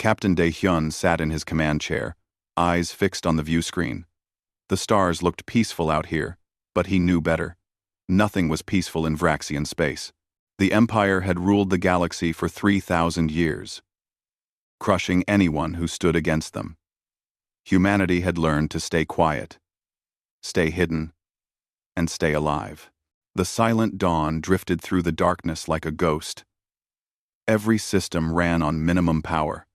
Captain Dae-hyun sat in his command chair, eyes fixed on the view screen. The stars looked peaceful out here, but he knew better. Nothing was peaceful in Vraxian space. The Empire had ruled the galaxy for 3,000 years, crushing anyone who stood against them. Humanity had learned to stay quiet, stay hidden, and stay alive. The silent dawn drifted through the darkness like a ghost. Every system ran on minimum power.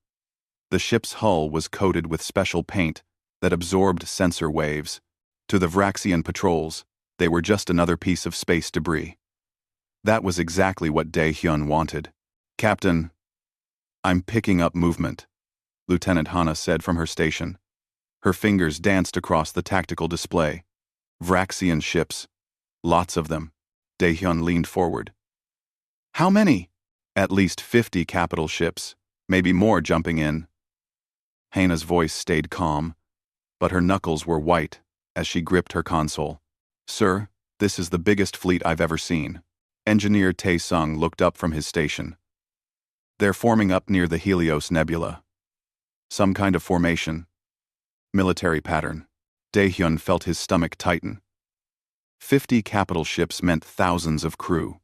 The ship's hull was coated with special paint that absorbed sensor waves. To the Vraxian patrols, they were just another piece of space debris. That was exactly what Dae-hyun wanted. "Captain, I'm picking up movement," Lieutenant Hana said from her station. Her fingers danced across the tactical display. Vraxian ships. Lots of them. Dae-hyun leaned forward. "How many?" "At least 50 capital ships, maybe more jumping in." Hana's voice stayed calm, but her knuckles were white as she gripped her console. "Sir, this is the biggest fleet I've ever seen." Engineer Tae-sung looked up from his station. "They're forming up near the Helios Nebula. Some kind of formation. Military pattern." Dae-hyun felt his stomach tighten. 50 capital ships meant thousands of crew.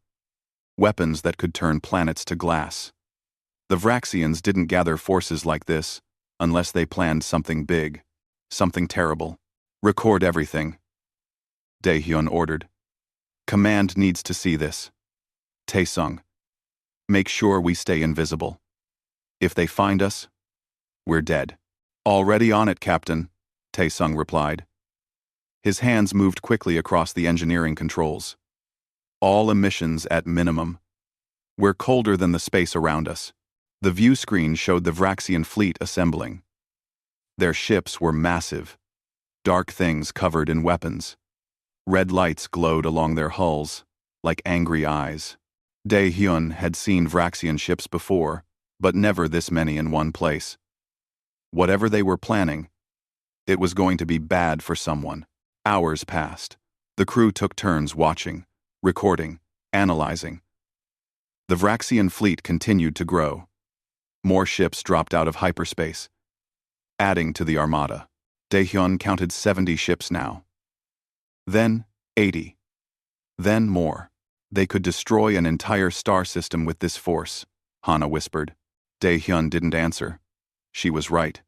Weapons that could turn planets to glass. The Vraxians didn't gather forces like this unless they planned something big, something terrible. "Record everything," Dae-hyun ordered. "Command needs to see this." Tae-sung, "Make sure we stay invisible. If they find us, we're dead." "Already on it, Captain," Tae-sung replied. His hands moved quickly across the engineering controls. "All emissions at minimum. We're colder than the space around us." The view screen showed the Vraxian fleet assembling. Their ships were massive, dark things covered in weapons. Red lights glowed along their hulls, like angry eyes. Dae-hyun had seen Vraxian ships before, but never this many in one place. Whatever they were planning, it was going to be bad for someone. Hours passed. The crew took turns watching, recording, analyzing. The Vraxian fleet continued to grow. More ships dropped out of hyperspace, adding to the armada. Dae-hyun counted 70 ships now. Then 80. Then more. They could destroy an entire star system with this force, Hana whispered. Dae-hyun didn't answer. She was right.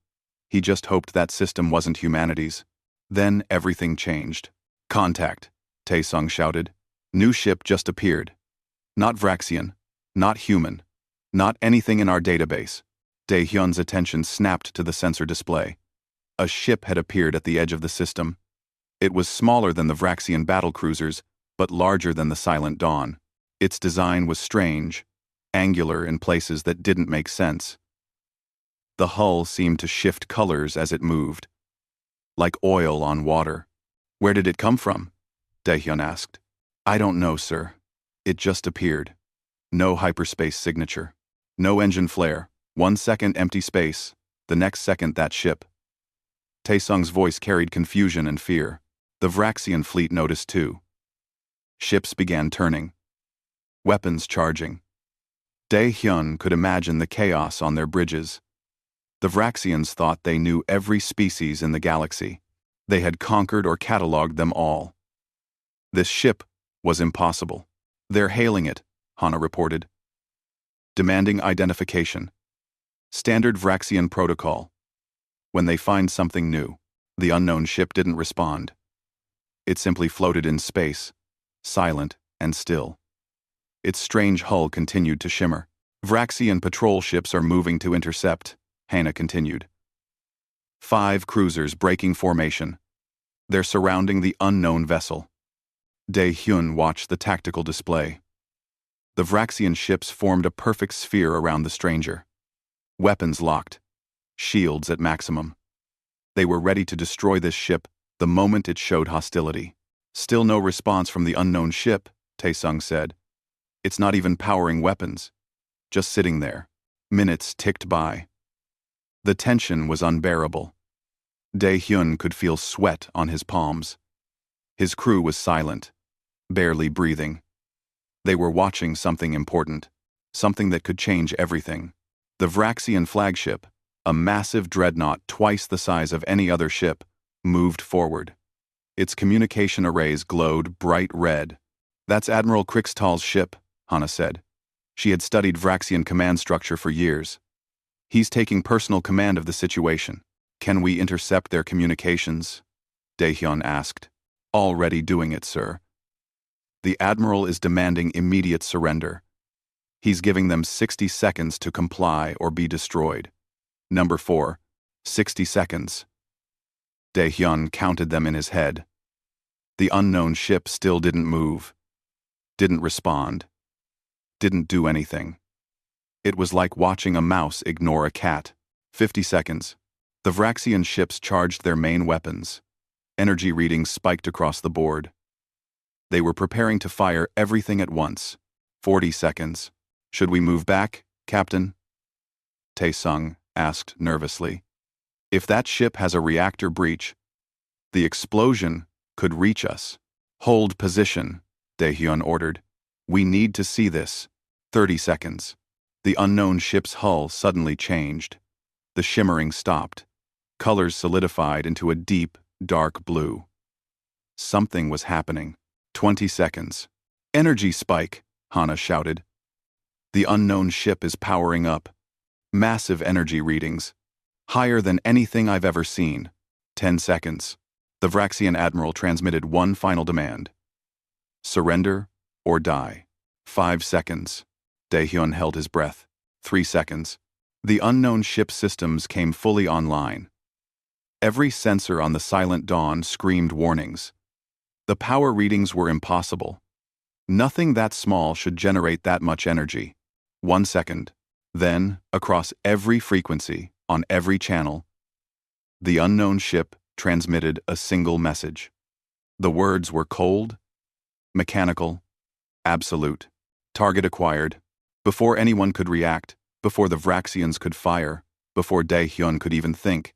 He just hoped that system wasn't humanity's. Then everything changed. "Contact," Tae-sung shouted. "New ship just appeared. Not Vraxian, not human, not anything in our database." Dae-hyun's attention snapped to the sensor display. A ship had appeared at the edge of the system. It was smaller than the Vraxian battlecruisers, but larger than the Silent Dawn. Its design was strange, angular in places that didn't make sense. The hull seemed to shift colors as it moved, like oil on water. "Where did it come from?" Dae-hyun asked. "I don't know, sir. It just appeared. No hyperspace signature. No engine flare. 1 second empty space, the next second that ship." Tae-sung's voice carried confusion and fear. The Vraxian fleet noticed too. Ships began turning. Weapons charging. Dae-hyun could imagine the chaos on their bridges. The Vraxians thought they knew every species in the galaxy. They had conquered or cataloged them all. This ship was impossible. "They're hailing it," Hana reported. "Demanding identification. Standard Vraxian protocol. When they find something new." The unknown ship didn't respond. It simply floated in space, silent and still. Its strange hull continued to shimmer. "Vraxian patrol ships are moving to intercept," Hana continued. 5 cruisers breaking formation. They're surrounding the unknown vessel. Dae-hyun watched the tactical display. The Vraxian ships formed a perfect sphere around the stranger. Weapons locked. Shields at maximum. They were ready to destroy this ship the moment it showed hostility. "Still no response from the unknown ship," Tae-sung said. "It's not even powering weapons. Just sitting there." Minutes ticked by. The tension was unbearable. Dae-hyun could feel sweat on his palms. His crew was silent, barely breathing. They were watching something important, something that could change everything. The Vraxian flagship, A massive dreadnought twice the size of any other ship moved forward. Its communication arrays glowed bright red. "That's Admiral Krixtal's ship," Hana said. She had studied Vraxian command structure for years. "He's taking personal command of the situation. Can we intercept their communications?" Daehyun asked. "Already doing it, sir. The Admiral is demanding immediate surrender. He's giving them 60 seconds to comply or be destroyed. Number 4, 60 seconds. Daehyun counted them in his head. The unknown ship still didn't move, didn't respond, didn't do anything. It was like watching a mouse ignore a cat. 50 seconds. The Vraxian ships charged their main weapons. Energy readings spiked across the board. They were preparing to fire everything at once. 40 seconds. "Should we move back, Captain?" Tae-sung asked nervously. "If that ship has a reactor breach, the explosion could reach us." "Hold position," Daehyun ordered. "We need to see this." 30 seconds. The unknown ship's hull suddenly changed. The shimmering stopped. Colors solidified into a deep, dark blue. Something was happening. 20 seconds. "Energy spike," Hana shouted. "The unknown ship is powering up. Massive energy readings. Higher than anything I've ever seen." 10 seconds. The Vraxian Admiral transmitted one final demand. "Surrender or die." 5 seconds. Daehyun held his breath. 3 seconds. The unknown ship systems came fully online. Every sensor on the Silent Dawn screamed warnings. The power readings were impossible. Nothing that small should generate that much energy. 1 second. Then, across every frequency, on every channel, the unknown ship transmitted a single message. The words were cold, mechanical, absolute. Target acquired. Before anyone could react, before the Vraxians could fire, before Daehyun could even think,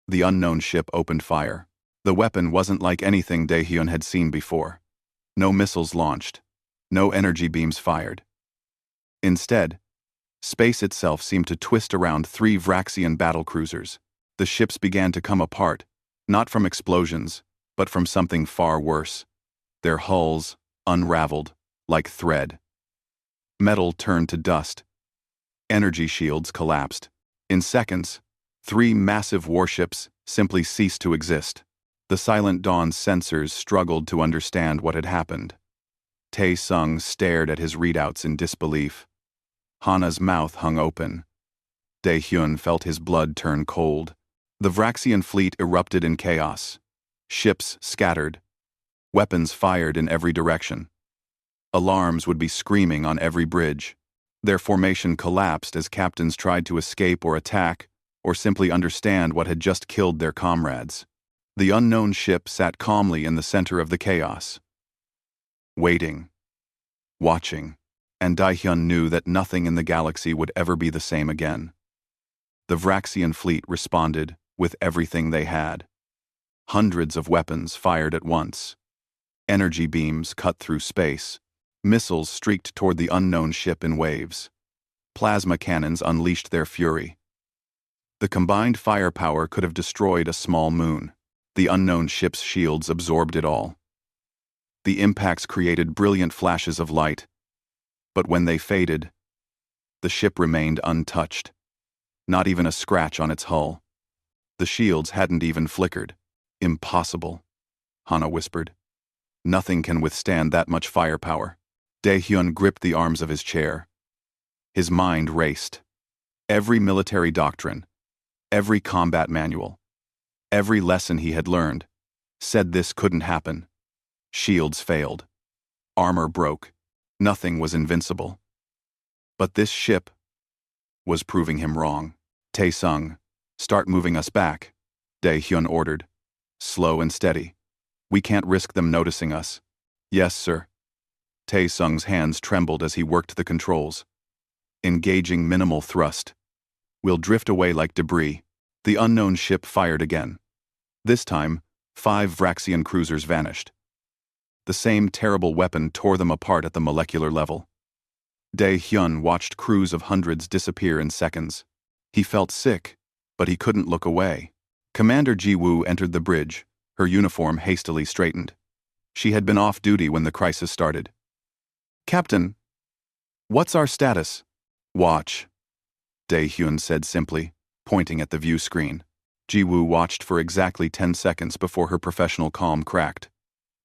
the unknown ship opened fire. The weapon wasn't like anything Daehyun had seen before. No missiles launched. No energy beams fired. Instead, space itself seemed to twist around 3 Vraxian battlecruisers. The ships began to come apart, not from explosions, but from something far worse. Their hulls unraveled like thread. Metal turned to dust. Energy shields collapsed. In seconds, 3 massive warships simply ceased to exist. The Silent Dawn's sensors struggled to understand what had happened. Tae-sung stared at his readouts in disbelief. Hana's mouth hung open. Daehyun felt his blood turn cold. The Vraxian fleet erupted in chaos. Ships scattered. Weapons fired in every direction. Alarms would be screaming on every bridge. Their formation collapsed as captains tried to escape or attack, or simply understand what had just killed their comrades. The unknown ship sat calmly in the center of the chaos. Waiting. Watching. And Daehyun knew that nothing in the galaxy would ever be the same again. The Vraxian fleet responded with everything they had. Hundreds of weapons fired at once. Energy beams cut through space. Missiles streaked toward the unknown ship in waves. Plasma cannons unleashed their fury. The combined firepower could have destroyed a small moon. The unknown ship's shields absorbed it all. The impacts created brilliant flashes of light, but when they faded, the ship remained untouched. Not even a scratch on its hull. The shields hadn't even flickered. "Impossible," Hana whispered. "Nothing can withstand that much firepower." Daehyun gripped the arms of his chair. His mind raced. Every military doctrine, every combat manual, every lesson he had learned, said this couldn't happen. Shields failed. Armor broke. Nothing was invincible. But this ship was proving him wrong. "Tae-sung, start moving us back," Daehyun ordered. "Slow and steady. We can't risk them noticing us." "Yes, sir." Tae-sung's hands trembled as he worked the controls. "Engaging minimal thrust. We'll drift away like debris." The unknown ship fired again. This time, 5 Vraxian cruisers vanished. The same terrible weapon tore them apart at the molecular level. Daehyun watched crews of hundreds disappear in seconds. He felt sick, but he couldn't look away. Commander Ji-woo entered the bridge, her uniform hastily straightened. She had been off duty when the crisis started. "Captain, what's our status?" "Watch," Dae-hyun said simply, pointing at the view screen. Ji-woo watched for exactly 10 seconds before her professional calm cracked.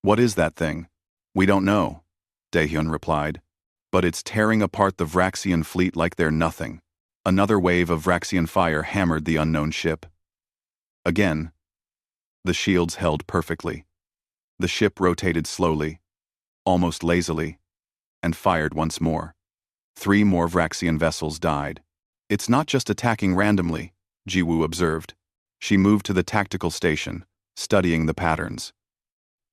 "What is that thing?" "We don't know," Dae-hyun replied. "But it's tearing apart the Vraxian fleet like they're nothing." Another wave of Vraxian fire hammered the unknown ship. Again, the shields held perfectly. The ship rotated slowly, almost lazily, and fired once more. 3 more Vraxian vessels died. "It's not just attacking randomly," Ji-woo observed. She moved to the tactical station, studying the patterns.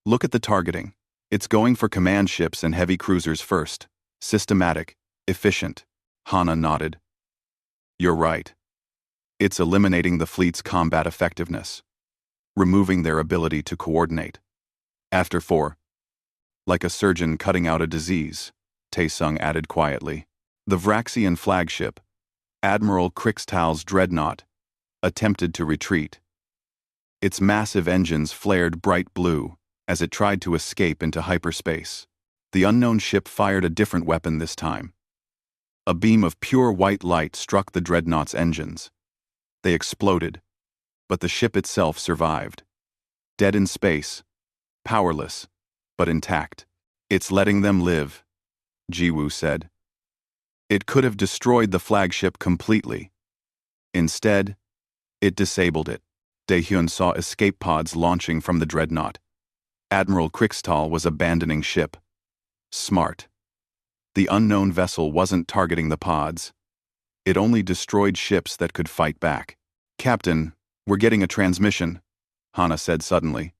"Look at the targeting. It's going for command ships and heavy cruisers first. Systematic, efficient." Hana nodded. "You're right. It's eliminating the fleet's combat effectiveness, removing their ability to coordinate. After 4, like a surgeon cutting out a disease," Taesung added quietly. The Vraxian flagship, Admiral Krixtal's dreadnought, attempted to retreat. Its massive engines flared bright blue as it tried to escape into hyperspace. The unknown ship fired a different weapon this time. A beam of pure white light struck the dreadnought's engines. They exploded, but the ship itself survived. Dead in space, powerless, but intact. "It's letting them live," Ji-woo said. "It could have destroyed the flagship completely. Instead, it disabled it." Dae-hyun saw escape pods launching from the dreadnought. Admiral Krixtal was abandoning ship. Smart. The unknown vessel wasn't targeting the pods. It only destroyed ships that could fight back. "Captain, we're getting a transmission," Hana said suddenly.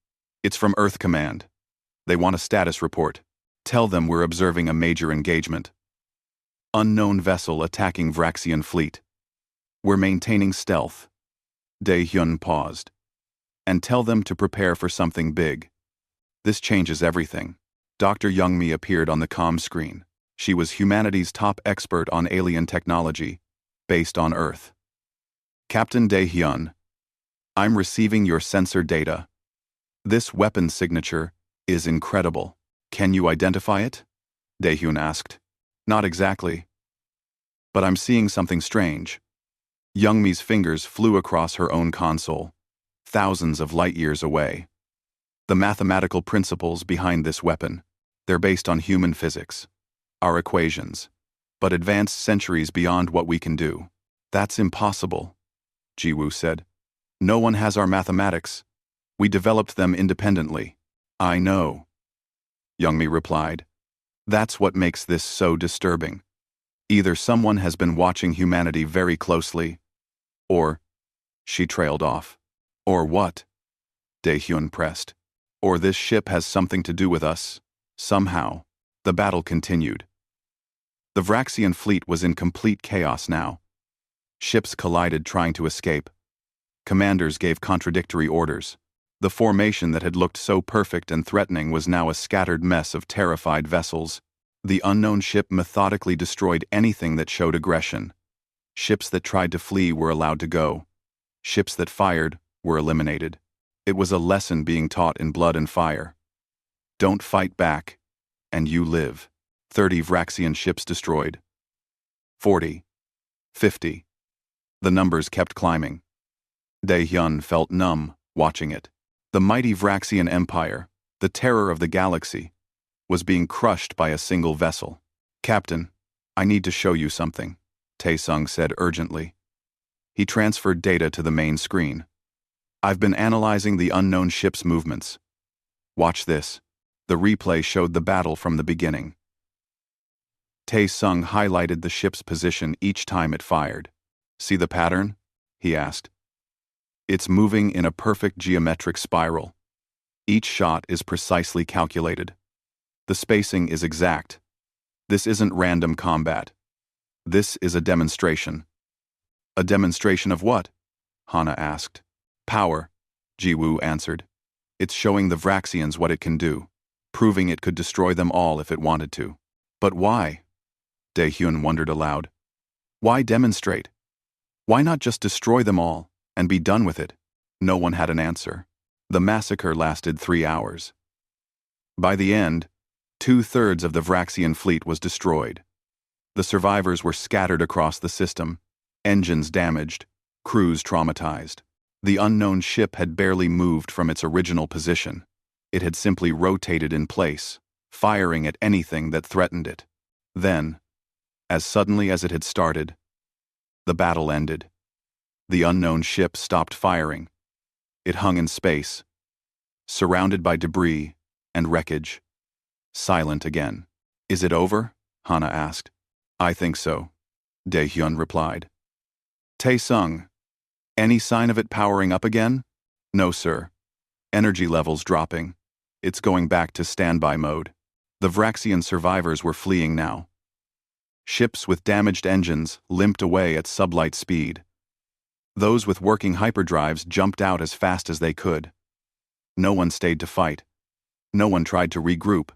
"It's from Earth Command. They want a status report. Tell them we're observing a major engagement. Unknown vessel attacking Vraxian fleet. We're maintaining stealth." Dae-hyun paused. "And tell them to prepare for something big. This changes everything." Dr. Youngmi appeared on the comm screen. She was humanity's top expert on alien technology, based on Earth. "Captain Dae-hyun, I'm receiving your sensor data. This weapon signature is incredible. Can you identify it?" Dae-hyun asked. "Not exactly. But I'm seeing something strange." Youngmi's fingers flew across her own console, thousands of light years away. "The mathematical principles behind this weapon, they're based on human physics, our equations, but advanced centuries beyond what we can do." "That's impossible," Ji-woo said. "No one has our mathematics. We developed them independently." "I know," Youngmi replied. "That's what makes this so disturbing. Either someone has been watching humanity very closely, or..." She trailed off. "Or what?" Dae-hyun pressed. "Or this ship has something to do with us, somehow." The battle continued. The Vraxian fleet was in complete chaos now. Ships collided trying to escape. Commanders gave contradictory orders. The formation that had looked so perfect and threatening was now a scattered mess of terrified vessels. The unknown ship methodically destroyed anything that showed aggression. Ships that tried to flee were allowed to go. Ships that fired were eliminated. It was a lesson being taught in blood and fire. Don't fight back, and you live. 30 Vraxian ships destroyed. 40. 50. The numbers kept climbing. Dae-hyun felt numb watching it. The mighty Vraxian Empire, the terror of the galaxy, was being crushed by a single vessel. "Captain, I need to show you something," Taesung said urgently. He transferred data to the main screen. "I've been analyzing the unknown ship's movements. Watch this." The replay showed the battle from the beginning. Taesung highlighted the ship's position each time it fired. "See the pattern?" he asked. "It's moving in a perfect geometric spiral. Each shot is precisely calculated. The spacing is exact. This isn't random combat. This is a demonstration." "A demonstration of what?" Hana asked. "Power," Ji-woo answered. "It's showing the Vraxians what it can do, proving it could destroy them all if it wanted to." "But why?" Dae-hyun wondered aloud. "Why demonstrate? Why not just destroy them all?" and be done with it. No one had an answer. The massacre lasted 3 hours. By the end, 2/3 of the Vraxian fleet was destroyed. The survivors were scattered across the system, engines damaged, crews traumatized. The unknown ship had barely moved from its original position. It had simply rotated in place, firing at anything that threatened it. Then, as suddenly as it had started, the battle ended. The unknown ship stopped firing. It hung in space, surrounded by debris and wreckage. Silent again. "Is it over?" Hana asked. "I think so," Dae-hyun replied. "Tae-sung, any sign of it powering up again?" "No, sir. Energy levels dropping. It's going back to standby mode." The Vraxian survivors were fleeing now. Ships with damaged engines limped away at sublight speed. Those with working hyperdrives jumped out as fast as they could. No one stayed to fight. No one tried to regroup.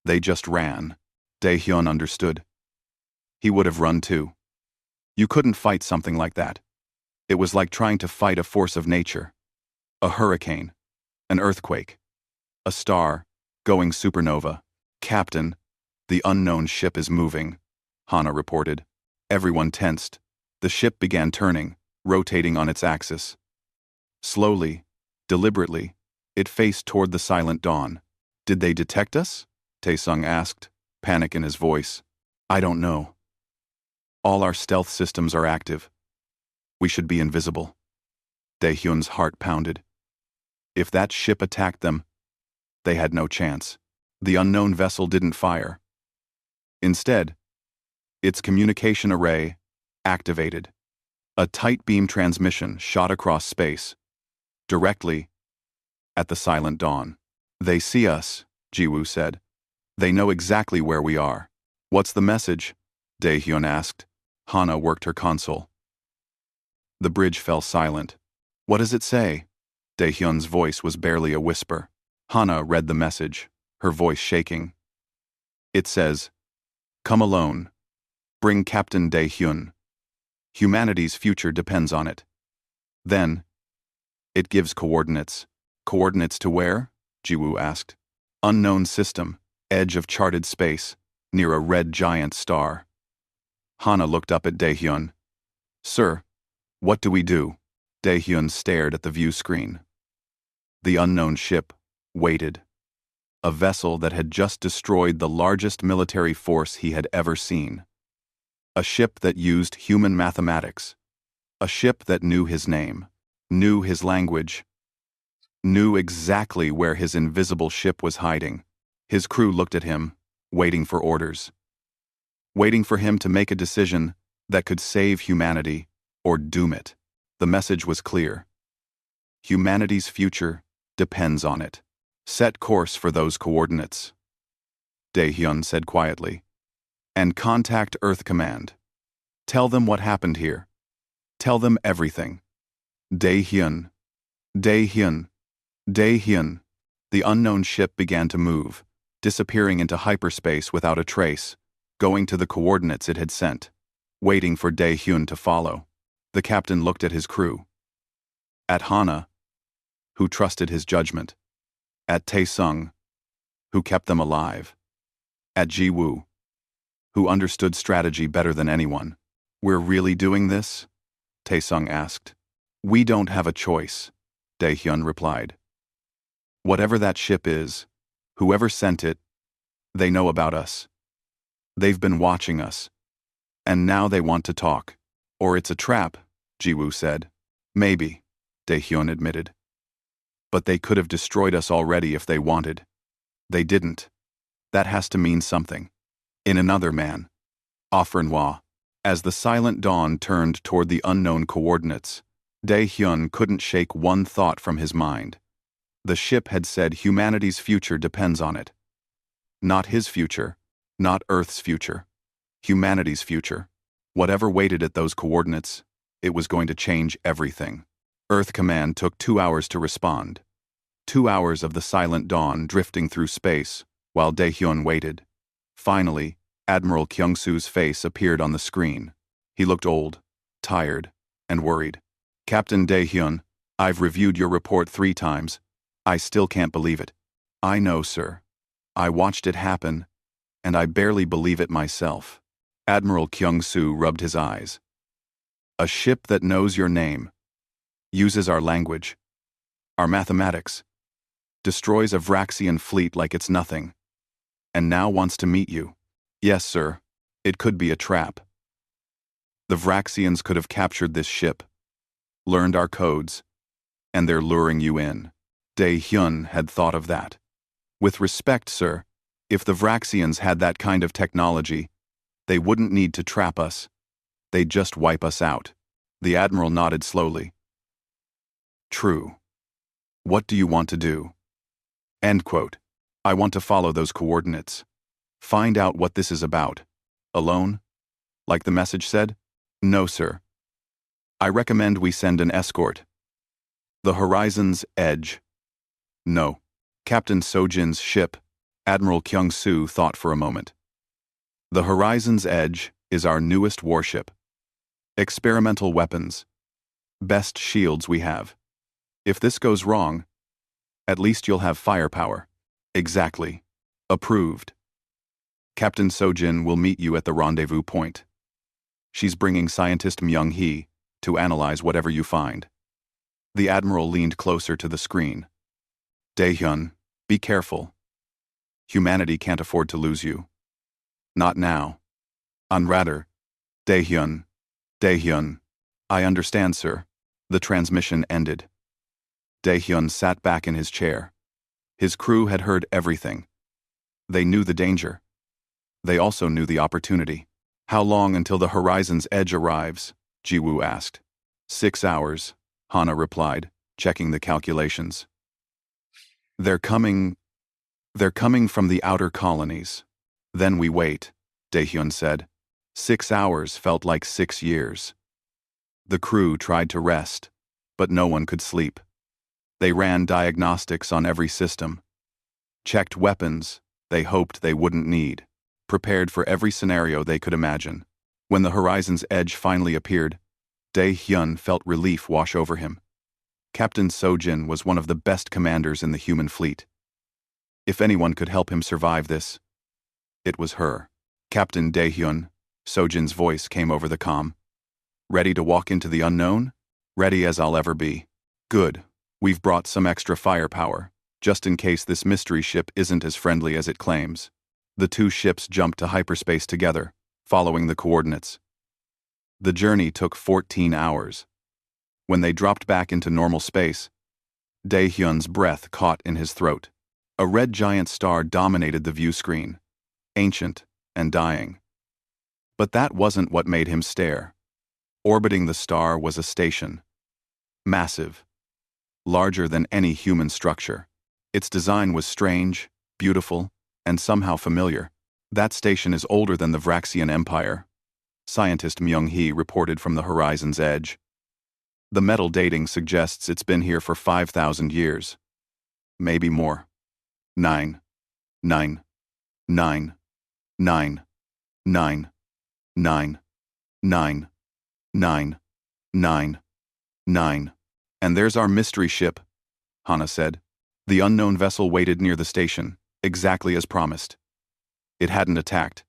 They just ran. Dae-hyun understood. He would have run too. You couldn't fight something like that. It was like trying to fight a force of nature. A hurricane. An earthquake. A star. Going supernova. "Captain, the unknown ship is moving," Hana reported. Everyone tensed. The ship began turning, rotating on its axis. Slowly, deliberately, it faced toward the silent dawn. "Did they detect us?" Tae-sung asked, panic in his voice. "I don't know. All our stealth systems are active. We should be invisible." Dae-hyun's heart pounded. If that ship attacked them, they had no chance. The unknown vessel didn't fire. Instead, its communication array activated. A tight beam transmission shot across space, directly at the silent dawn. "They see us," Jiwoo said. "They know exactly where we are." "What's the message?" Dae-hyun asked. Hana worked her console. The bridge fell silent. "What does it say?" Dae-hyun's voice was barely a whisper. Hana read the message, her voice shaking. It says, "Come alone. Bring Captain Dae-hyun. Humanity's future depends on it." Then, it gives coordinates. "Coordinates to where?" Jiwoo asked. "Unknown system, edge of charted space, near a red giant star." Hana looked up at Dae-hyun. "Sir, what do we do?" Dae-hyun stared at the view screen. The unknown ship waited. A vessel that had just destroyed the largest military force he had ever seen. A ship that used human mathematics. A ship that knew his name, knew his language, knew exactly where his invisible ship was hiding. His crew looked at him, waiting for orders. Waiting for him to make a decision that could save humanity or doom it. The message was clear. Humanity's future depends on it. Set course for those coordinates, Dae-hyun said quietly. And contact Earth Command. Tell them what happened here. Tell them everything. Dae-hyun. Dae-hyun. Dae-hyun. The unknown ship began to move, disappearing into hyperspace without a trace, going to the coordinates it had sent, waiting for Dae-hyun to follow. The captain looked at his crew. At Hana, who trusted his judgment. At Tae-sung, who kept them alive. At Jiwoo, who understood strategy better than anyone. "We're really doing this?" Tae-sung asked. "We don't have a choice," Dae-hyun replied. "Whatever that ship is, whoever sent it, they know about us. They've been watching us. And now they want to talk. Or it's a trap," Jiwoo said. "Maybe," Dae-hyun admitted. "But they could have destroyed us already if they wanted. They didn't. That has to mean something." In another man, Offrenwa. As the silent dawn turned toward the unknown coordinates, Dae-hyun couldn't shake one thought from his mind. The ship had said humanity's future depends on it. Not his future, not Earth's future. Humanity's future. Whatever waited at those coordinates, it was going to change everything. Earth Command took 2 hours to respond. 2 hours of the silent dawn drifting through space, while Dae-hyun waited. Finally, Admiral Kyung-soo's face appeared on the screen. He looked old, tired, and worried. Captain Dae-hyun, I've reviewed your report 3 times. I still can't believe it. I know, sir. I watched it happen, and I barely believe it myself. Admiral Kyung-soo rubbed his eyes. A ship that knows your name, uses our language, our mathematics, destroys a Vraxian fleet like it's nothing, and now wants to meet you. Yes, sir. It could be a trap. The Vraxians could have captured this ship, learned our codes, and they're luring you in. Dae-hyun had thought of that. With respect, sir, if the Vraxians had that kind of technology, they wouldn't need to trap us. They'd just wipe us out. The Admiral nodded slowly. True. What do you want to do? End quote. I want to follow those coordinates. Find out what this is about. Alone? Like the message said? No, sir. I recommend we send an escort. The Horizon's Edge. No. Captain Sojin's ship. Admiral Kyung-soo thought for a moment. The Horizon's Edge is our newest warship. Experimental weapons. Best shields we have. If this goes wrong, at least you'll have firepower. Exactly. Approved. Captain Sojin will meet you at the rendezvous point. She's bringing scientist Myung-hee to analyze whatever you find. The Admiral leaned closer to the screen. Dae-hyun, be careful. Humanity can't afford to lose you. Not now. Rather, Dae-hyun. Dae-hyun. I understand, sir. The transmission ended. Dae-hyun sat back in his chair. His crew had heard everything. They knew the danger. They also knew the opportunity. How long until the Horizon's Edge arrives? Ji-woo asked. 6 hours, Hana replied, checking the calculations. They're coming from the outer colonies. Then we wait, Dae-hyun said. 6 hours felt like 6 years. The crew tried to rest, but no one could sleep. They ran diagnostics on every system. Checked weapons they hoped they wouldn't need. Prepared for every scenario they could imagine. When the Horizon's Edge finally appeared, Dae-hyun felt relief wash over him. Captain Sojin was one of the best commanders in the human fleet. If anyone could help him survive this, it was her. Captain Dae-hyun, Sojin's voice came over the comm. Ready to walk into the unknown? Ready as I'll ever be. Good. We've brought some extra firepower, just in case this mystery ship isn't as friendly as it claims. The 2 ships jumped to hyperspace together, following the coordinates. The journey took 14 hours. When they dropped back into normal space, Dae-hyun's breath caught in his throat. A red giant star dominated the view screen, ancient and dying. But that wasn't what made him stare. Orbiting the star was a station. Massive. Larger than any human structure. Its design was strange, beautiful, and somehow familiar. That station is older than the Vraxian Empire, scientist Myung-hee reported from the Horizon's Edge. The metal dating suggests it's been here for 5,000 years. Maybe more. 9, 9, 9, 9, 9, 9, 9, 9, 9, 9. And there's our mystery ship, Hana said. The unknown vessel waited near the station, exactly as promised. It hadn't attacked.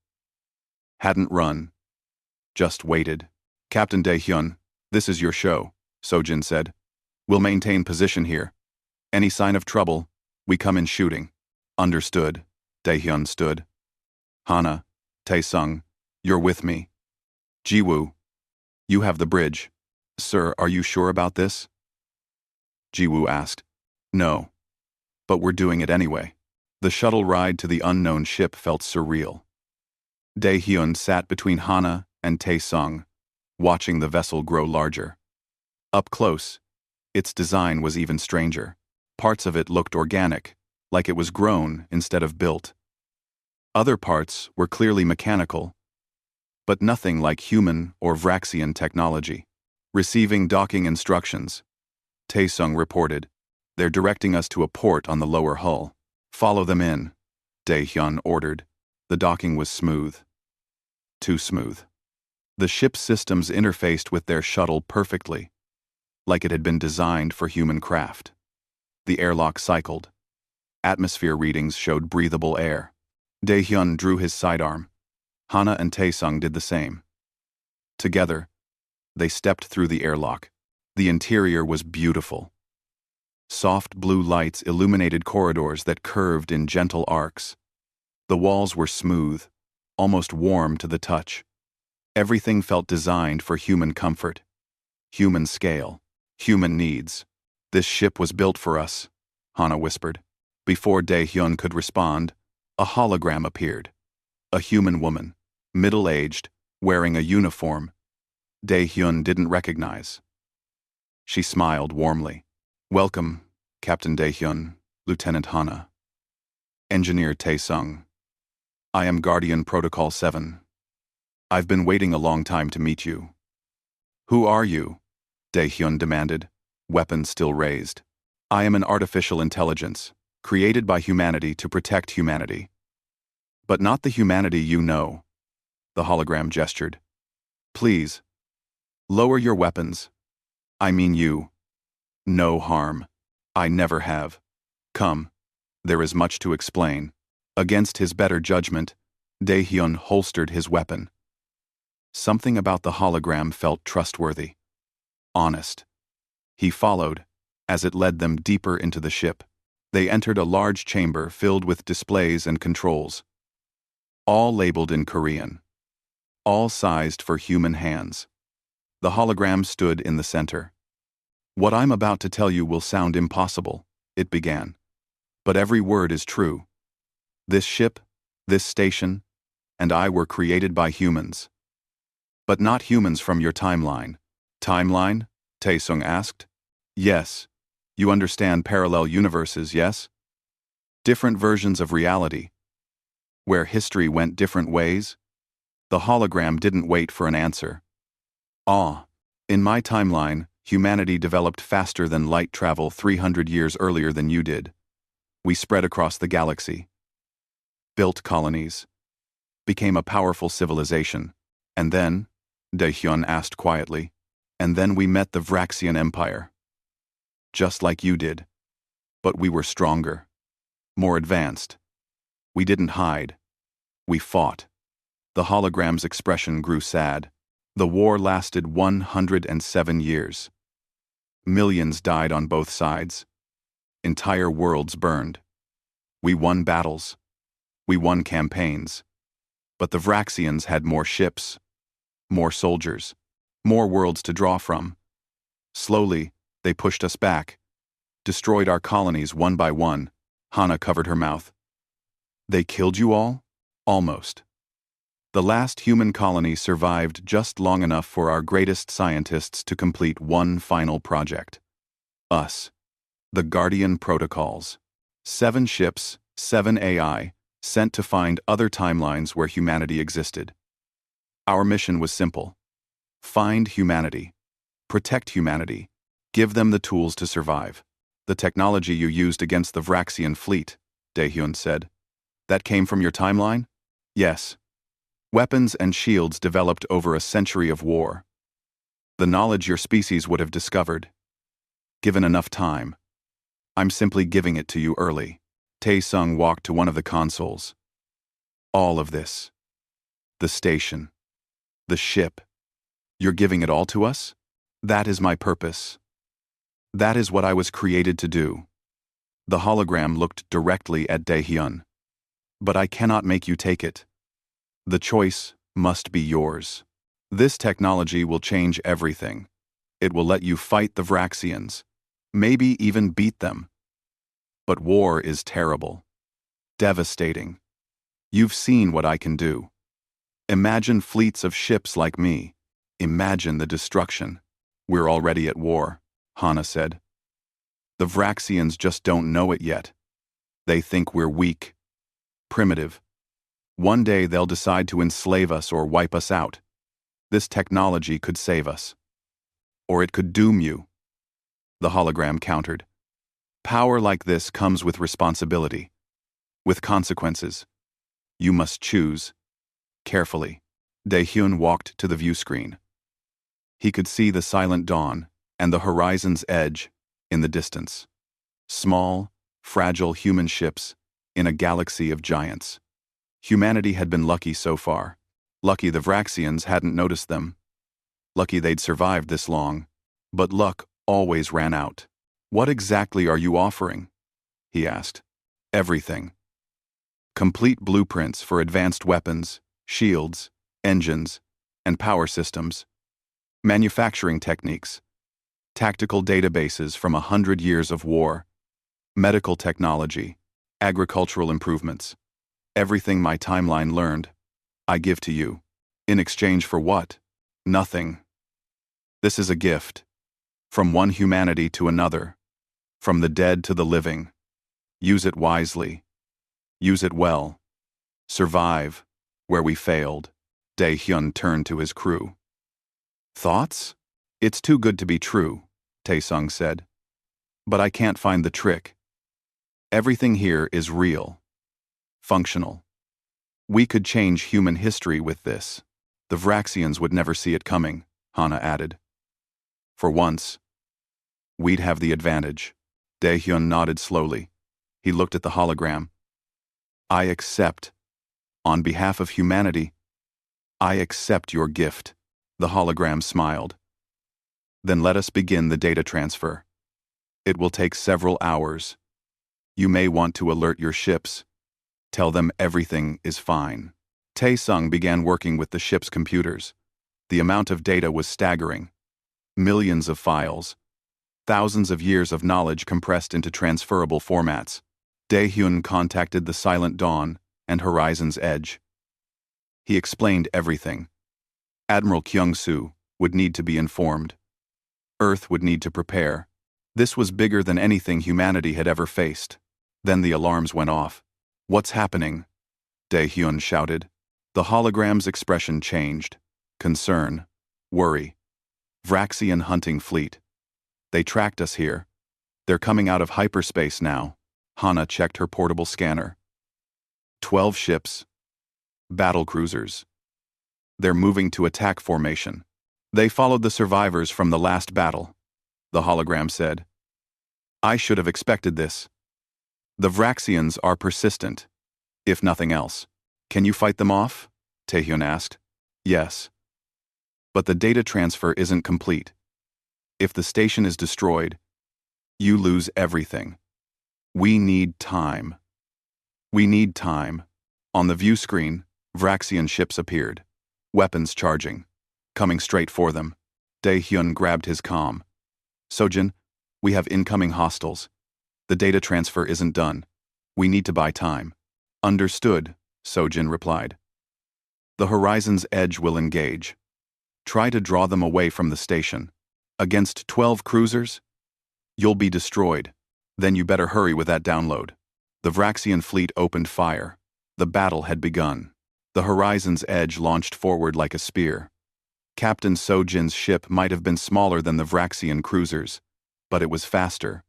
Hadn't run. Just waited. Captain Dae-hyun, this is your show, Sojin said. We'll maintain position here. Any sign of trouble, we come in shooting. Understood. Dae-hyun stood. Hana, Tae-sung, you're with me. Ji-woo, you have the bridge. Sir, are you sure about this? Ji-woo asked. No. But we're doing it anyway. The shuttle ride to the unknown ship felt surreal. Dae-hyun sat between Hana and Tae-sung, watching the vessel grow larger. Up close, its design was even stranger. Parts of it looked organic, like it was grown instead of built. Other parts were clearly mechanical, but nothing like human or Vraxian technology. Receiving docking instructions, Tae-sung reported. They're directing us to a port on the lower hull. Follow them in, Dae-hyun ordered. The docking was smooth. Too smooth. The ship's systems interfaced with their shuttle perfectly. like it had been designed for human craft. The airlock cycled. Atmosphere readings showed breathable air. Daehyun drew his sidearm. Hana and Taesung did the same. Together, they stepped through the airlock. The interior was beautiful. Soft blue lights illuminated corridors that curved in gentle arcs. The walls were smooth, almost warm to the touch. Everything felt designed for human comfort, human scale, human needs. This ship was built for us, Hana whispered. Before Daehyun could respond, a hologram appeared. A human woman, middle-aged, wearing a uniform. Daehyun didn't recognize. She smiled warmly. Welcome, Captain Daehyun, Lieutenant Hana. Engineer Taesung. I am Guardian Protocol 7. I've been waiting a long time to meet you. Who are you? Daehyun demanded, weapon still raised. I am an artificial intelligence, created by humanity to protect humanity. But not the humanity you know. The hologram gestured. Please, lower your weapons. I mean you. No harm. I never have. Come. There is much to explain. Against his better judgment, Daehyun holstered his weapon. Something about the hologram felt trustworthy. Honest. He followed, as it led them deeper into the ship. They entered a large chamber filled with displays and controls. All labeled in Korean. All sized for human hands. The hologram stood in the center. What I'm about to tell you will sound impossible, it began. But every word is true. This ship, this station, and I were created by humans. But not humans from your timeline. Timeline? Taesung asked. Yes. You understand parallel universes, yes? Different versions of reality. Where history went different ways? The hologram didn't wait for an answer. In my timeline, humanity developed faster than light travel 300 years earlier than you did. We spread across the galaxy. Built colonies. Became a powerful civilization. And then, Daehyun asked quietly, and then we met the Vraxian Empire. Just like you did. But we were stronger. More advanced. We didn't hide. We fought. The hologram's expression grew sad. The war lasted 107 years. Millions died on both sides. Entire worlds burned. We won battles. We won campaigns. But the Vraxians had more ships, more soldiers, more worlds to draw from. Slowly, they pushed us back, destroyed our colonies one by one. Hana covered her mouth. They killed you all? Almost. The last human colony survived just long enough for our greatest scientists to complete one final project. Us. The Guardian Protocols. 7 ships, 7 AI, sent to find other timelines where humanity existed. Our mission was simple. Find humanity. Protect humanity. Give them the tools to survive. The technology you used against the Vraxian fleet, Daehyun said. That came from your timeline? Yes. Weapons and shields developed over a century of war. The knowledge your species would have discovered. Given enough time. I'm simply giving it to you early. Taesung walked to one of the consoles. All of this. The station. The ship. You're giving it all to us? That is my purpose. That is what I was created to do. The hologram looked directly at Daehyun. But I cannot make you take it. The choice must be yours. This technology will change everything. It will let you fight the Vraxians. Maybe even beat them. But war is terrible. Devastating. You've seen what I can do. Imagine fleets of ships like me. Imagine the destruction. We're already at war, Hana said. The Vraxians just don't know it yet. They think we're weak. Primitive. One day they'll decide to enslave us or wipe us out. This technology could save us. Or it could doom you. The hologram countered. Power like this comes with responsibility. With consequences. You must choose. Carefully. Daehyun walked to the view screen. He could see the silent dawn, and the horizon's edge in the distance. Small, fragile human ships in a galaxy of giants. Humanity had been lucky so far. Lucky the Vraxians hadn't noticed them. Lucky they'd survived this long. But luck always ran out. "What exactly are you offering?" he asked. "Everything. Complete blueprints for advanced weapons, shields, engines, and power systems. Manufacturing techniques. Tactical databases from 100 years of war. Medical technology. Agricultural improvements. Everything my timeline learned, I give to you. In exchange for what? Nothing. This is a gift. From one humanity to another. From the dead to the living. Use it wisely. Use it well. Survive where we failed." Dae-hyun turned to his crew. "Thoughts? It's too good to be true," Tae-sung said. "But I can't find the trick. Everything here is real. Functional. We could change human history with this. The Vraxians would never see it coming," Hana added. "For once, we'd have the advantage." Dae-hyun nodded slowly. He looked at the hologram. "I accept. On behalf of humanity, I accept your gift." The hologram smiled. "Then let us begin the data transfer. It will take several hours. You may want to alert your ships. Tell them everything is fine." Tae-sung began working with the ship's computers. The amount of data was staggering. Millions of files. Thousands of years of knowledge compressed into transferable formats. Dae-hyun contacted the Silent Dawn and Horizon's Edge. He explained everything. Admiral Kyung-soo would need to be informed. Earth would need to prepare. This was bigger than anything humanity had ever faced. Then the alarms went off. "What's happening?" Dae-hyun shouted. The hologram's expression changed. Concern. Worry. "Vraxian hunting fleet. They tracked us here. They're coming out of hyperspace now." Hana checked her portable scanner. 12 ships. Battle cruisers. They're moving to attack formation. They followed the survivors from the last battle, the hologram said. "I should have expected this. The Vraxians are persistent, if nothing else. Can you fight them off?" Taehyun asked. "Yes. But the data transfer isn't complete. If the station is destroyed, you lose everything. We need time. We need time." On the view screen, Vraxian ships appeared. Weapons charging. Coming straight for them. Dae-hyun grabbed his comm. "Sojin, we have incoming hostiles. The data transfer isn't done. We need to buy time." "Understood," Sojin replied. "The Horizon's Edge will engage. Try to draw them away from the station. Against 12 cruisers? You'll be destroyed. Then you better hurry with that download." The Vraxian fleet opened fire. The battle had begun. The Horizon's Edge launched forward like a spear. Captain Sojin's ship might have been smaller than the Vraxian cruisers, but it was faster,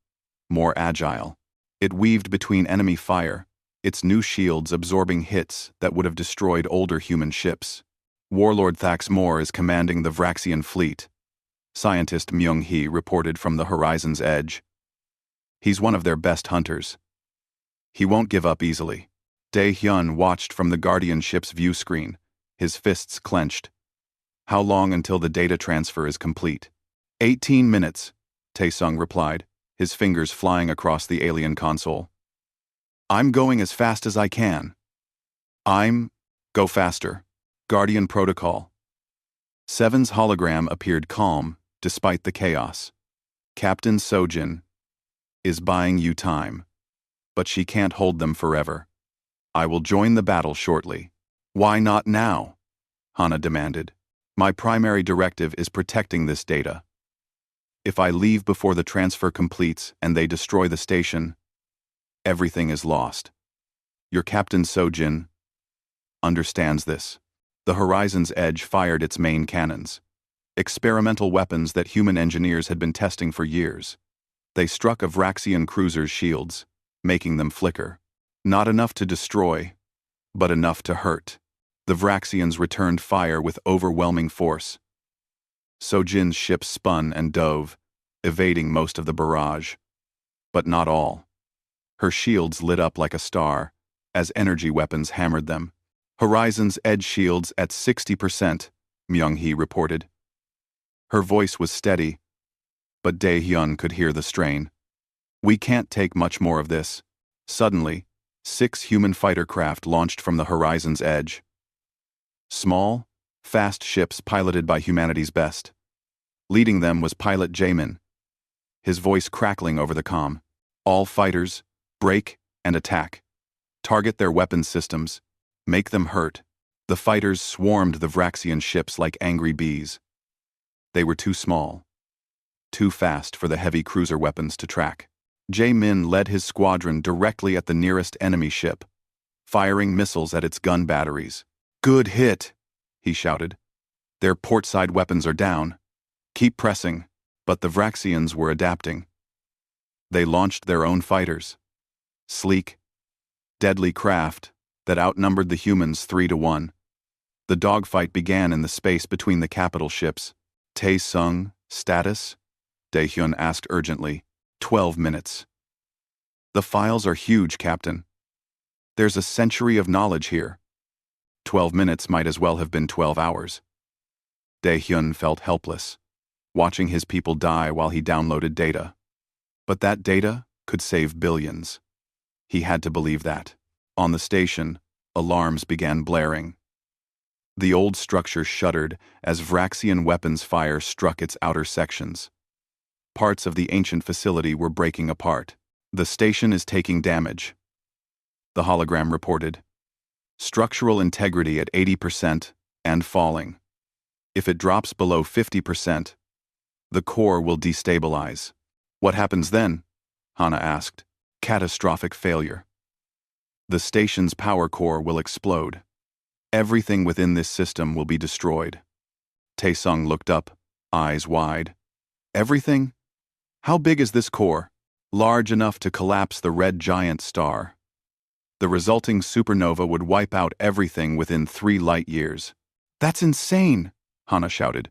more agile. It weaved between enemy fire, its new shields absorbing hits that would have destroyed older human ships. Warlord Thax Moore is commanding the Vraxian fleet. Scientist Myung-hee reported from the Horizon's Edge. "He's one of their best hunters. He won't give up easily." Dae-hyun watched from the Guardian ship's view screen, his fists clenched. "How long until the data transfer is complete?" 18 minutes, Tae-sung replied, his fingers flying across the alien console. "I'm going as fast as I can." Go faster. Guardian protocol." Seven's hologram appeared calm, despite the chaos. "Captain Sojin is buying you time. But she can't hold them forever. I will join the battle shortly." "Why not now?" Hana demanded. "My primary directive is protecting this data. If I leave before the transfer completes and they destroy the station, everything is lost. Your Captain Sojin understands this." The Horizon's Edge fired its main cannons. Experimental weapons that human engineers had been testing for years. They struck a Vraxian cruiser's shields, making them flicker. Not enough to destroy, but enough to hurt. The Vraxians returned fire with overwhelming force. Sojin's ship spun and dove, evading most of the barrage. But not all. Her shields lit up like a star, as energy weapons hammered them. Horizon's edge shields at 60%, Myung-hee reported. Her voice was steady, but Dae-hyun could hear the strain. We can't take much more of this. Suddenly, 6 human fighter craft launched from the horizon's edge. Small, fast ships piloted by humanity's best. Leading them was pilot Jaemin, his voice crackling over the comm. All fighters, break and attack. Target their weapons systems. Make them hurt. The fighters swarmed the Vraxian ships like angry bees. They were too small, too fast for the heavy cruiser weapons to track. Jaemin led his squadron directly at the nearest enemy ship, firing missiles at its gun batteries. Good hit, he shouted. Their portside weapons are down. Keep pressing. But the Vraxians were adapting. They launched their own fighters. Sleek, deadly craft that outnumbered the humans 3-1. The dogfight began in the space between the capital ships. Tae-sung, status? Dae-hyun asked urgently. 12 minutes. The files are huge, Captain. There's a century of knowledge here. 12 minutes might as well have been 12 hours. Dae-hyun felt helpless, watching his people die while he downloaded data. But that data could save billions. He had to believe that. On the station, alarms began blaring. The old structure shuddered as Vraxian weapons fire struck its outer sections. Parts of the ancient facility were breaking apart. The station is taking damage, the hologram reported. Structural integrity at 80% and falling. If it drops below 50%, the core will destabilize. What happens then? Hana asked. Catastrophic failure. The station's power core will explode. Everything within this system will be destroyed. Tae-sung looked up, eyes wide. Everything? How big is this core? Large enough to collapse the red giant star. The resulting supernova would wipe out everything within 3 light years. That's insane, Hana shouted.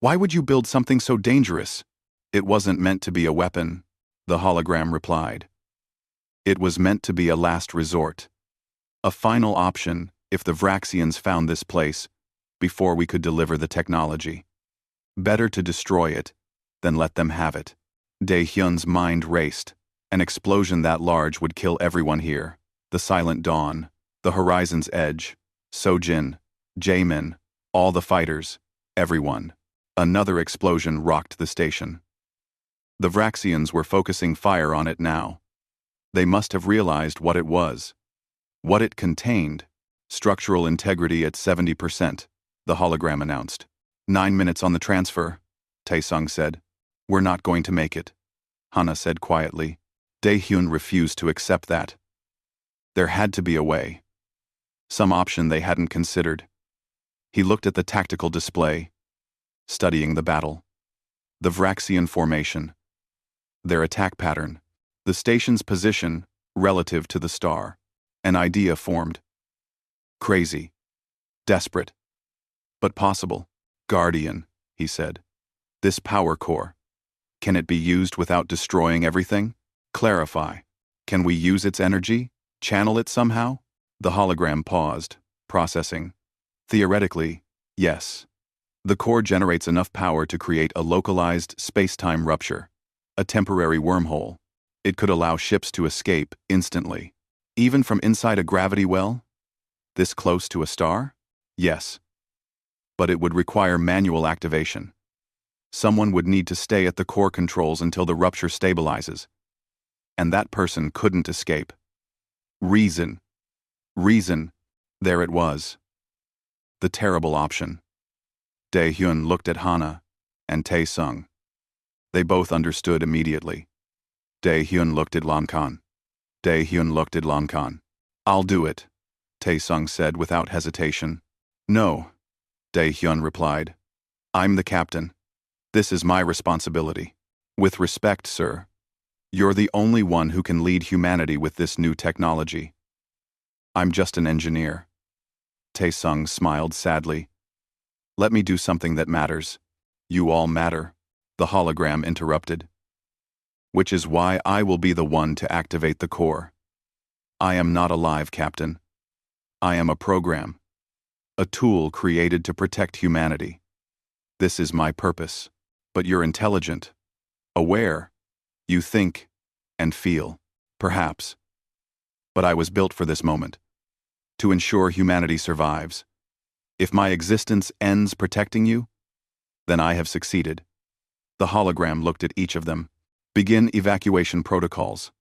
Why would you build something so dangerous? It wasn't meant to be a weapon, the hologram replied. It was meant to be a last resort. A final option if the Vraxians found this place before we could deliver the technology. Better to destroy it than let them have it. Dae-hyun's mind raced. An explosion that large would kill everyone here. The Silent Dawn, the Horizon's Edge, Sojin, Jaemin, all the fighters, everyone. Another explosion rocked the station. The Vraxians were focusing fire on it now. They must have realized what it was. What it contained. Structural integrity at 70%, the hologram announced. 9 minutes on the transfer, Tae-sung said. We're not going to make it, Hana said quietly. Dae-hyun refused to accept that. There had to be a way. Some option they hadn't considered. He looked at the tactical display, studying the battle. The Vraxian formation. Their attack pattern. The station's position relative to the star. An idea formed. Crazy. Desperate. But possible. Guardian, he said. This power core. Can it be used without destroying everything? Clarify. Can we use its energy? Channel it somehow? The hologram paused, processing. Theoretically, yes. The core generates enough power to create a localized space-time rupture, a temporary wormhole. It could allow ships to escape instantly. Even from inside a gravity well? This close to a star? Yes. But it would require manual activation. Someone would need to stay at the core controls until the rupture stabilizes. And that person couldn't escape. Reason. Reason. There it was. The terrible option. Dae-hyun looked at Hana and Tae-sung. They both understood immediately. Dae-hyun looked at Lankan. Dae-hyun looked at Lankan. I'll do it, Tae-sung said without hesitation. No, Dae-hyun replied. I'm the captain. This is my responsibility. With respect, sir. You're the only one who can lead humanity with this new technology. I'm just an engineer. Tae-sung smiled sadly. Let me do something that matters. You all matter. the hologram interrupted. Which is why I will be the one to activate the core. I am not alive, Captain. I am a program. A tool created to protect humanity. This is my purpose. But you're intelligent. Aware. You think and feel, perhaps. But I was built for this moment. To ensure humanity survives. If my existence ends protecting you, then I have succeeded. The hologram looked at each of them. Begin evacuation protocols.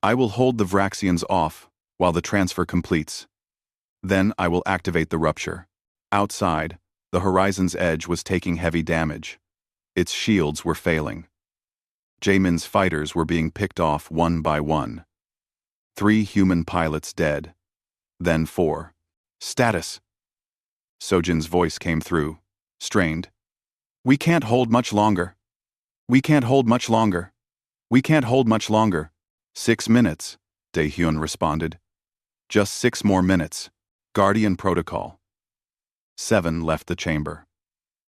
I will hold the Vraxians off while the transfer completes. Then I will activate the rupture. Outside, the horizon's edge was taking heavy damage. Its shields were failing. Jamin's fighters were being picked off one by one. 3 human pilots dead. Then 4. Status. Sojin's voice came through, strained. We can't hold much longer. We can't hold much longer. We can't hold much longer. 6 minutes, Daehyun responded. Just 6 more minutes. Guardian protocol. 7 left the chamber.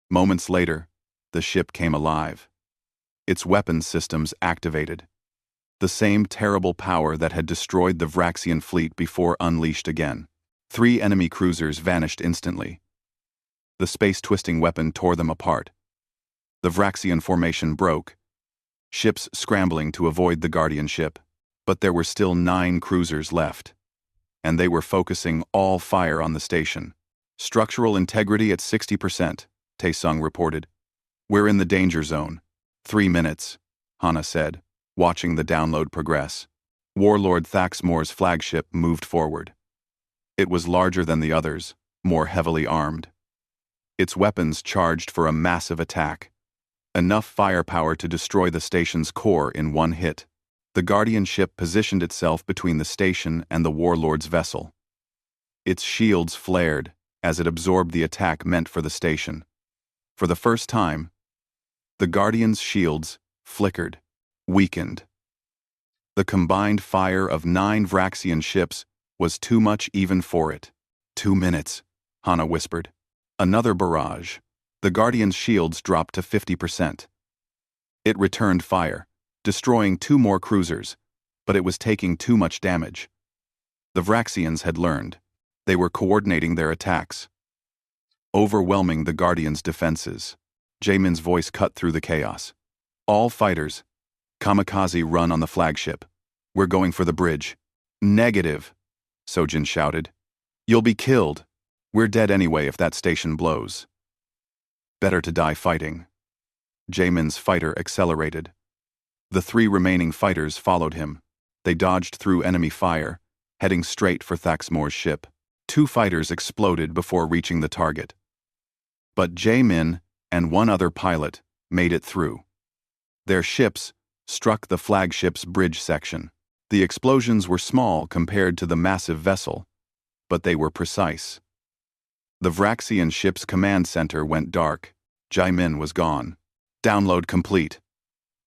Moments later, the ship came alive. Its weapons systems activated. The same terrible power that had destroyed the Vraxian fleet before unleashed again. 3 enemy cruisers vanished instantly. The space-twisting weapon tore them apart. The Vraxian formation broke, ships scrambling to avoid the Guardian ship. But there were still 9 cruisers left, and they were focusing all fire on the station. Structural integrity at 60%, Taesung reported. We're in the danger zone. 3 minutes, Hana said, watching the download progress. Warlord Thaxmore's flagship moved forward. It was larger than the others, more heavily armed. Its weapons charged for a massive attack. Enough firepower to destroy the station's core in one hit. The Guardian ship positioned itself between the station and the Warlord's vessel. Its shields flared as it absorbed the attack meant for the station. For the first time, the Guardian's shields flickered, weakened. The combined fire of 9 Vraxian ships was too much even for it. 2 minutes, Hana whispered. Another barrage. The Guardian's shields dropped to 50%. It returned fire, destroying 2 more cruisers, but it was taking too much damage. The Vraxians had learned. They were coordinating their attacks, overwhelming the Guardian's defenses. Jamin's voice cut through the chaos. All fighters, kamikaze run on the flagship. We're going for the bridge. Negative, Sojin shouted. You'll be killed. We're dead anyway if that station blows. Better to die fighting. Jamin's fighter accelerated. The 3 remaining fighters followed him. They dodged through enemy fire, heading straight for Thaxmore's ship. 2 fighters exploded before reaching the target. But Jamin and 1 other pilot made it through. Their ships struck the flagship's bridge section. The explosions were small compared to the massive vessel, but they were precise. The Vraxian ship's command center went dark. Jamin was gone. Download complete,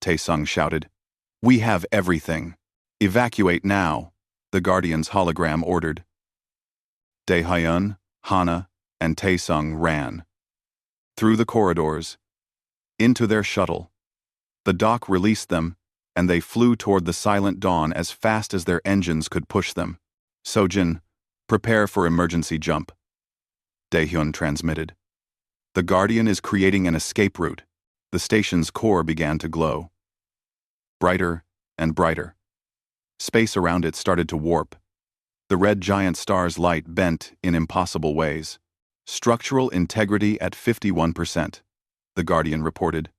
Taesung shouted. We have everything. Evacuate now, the Guardian's hologram ordered. Daehyun, Hana, and Taesung ran. Through the corridors, into their shuttle. The dock released them, and they flew toward the silent dawn as fast as their engines could push them. Sojin, prepare for emergency jump, Daehyun transmitted. The Guardian is creating an escape route. The station's core began to glow. Brighter and brighter. Space around it started to warp. The red giant star's light bent in impossible ways. Structural integrity at 51%, the Guardian reported.